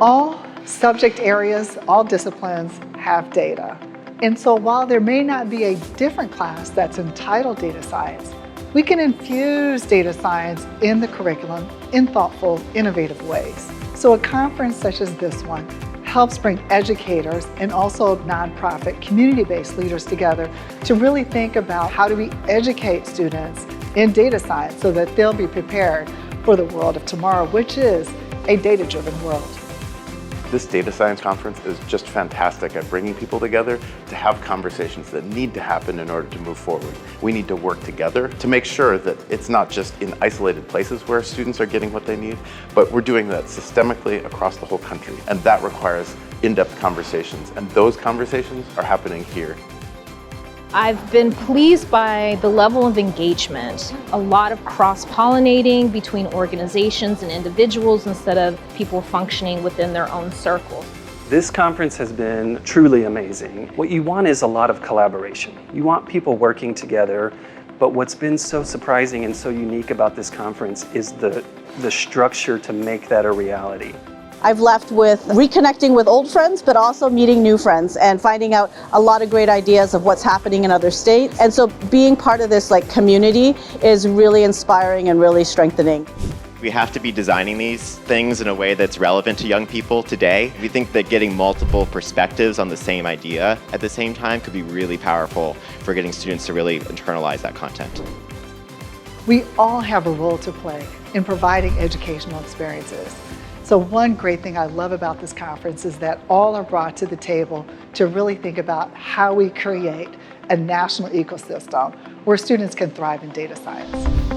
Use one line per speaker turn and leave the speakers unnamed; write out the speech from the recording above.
All subject areas, all disciplines have data. And so while there may not be a different class that's entitled data science, we can infuse data science in the curriculum in thoughtful, innovative ways. So a conference such as this one helps bring educators and also nonprofit community-based leaders together to really think about how do we educate students in data science so that they'll be prepared for the world of tomorrow, which is a data-driven world.
This data science conference is just fantastic at bringing people together to have conversations that need to happen in order to move forward. We need to work together to make sure that it's not just in isolated places where students are getting what they need, but we're doing that systemically across the whole country. And that requires in-depth conversations, and those conversations are happening here.
I've been pleased by the level of engagement, a lot of cross-pollinating between organizations and individuals instead of people functioning within their own circles.
This conference has been truly amazing. What you want is a lot of collaboration. You want people working together, but what's been so surprising and so unique about this conference is the structure to make that a reality.
I've left with reconnecting with old friends, but also meeting new friends and finding out a lot of great ideas of what's happening in other states. And so being part of this community is really inspiring and really strengthening.
We have to be designing these things in a way that's relevant to young people today. We think that getting multiple perspectives on the same idea at the same time could be really powerful for getting students to really internalize that content.
We all have a role to play in providing educational experiences. So one great thing I love about this conference is that all are brought to the table to really think about how we create a national ecosystem where students can thrive in data science.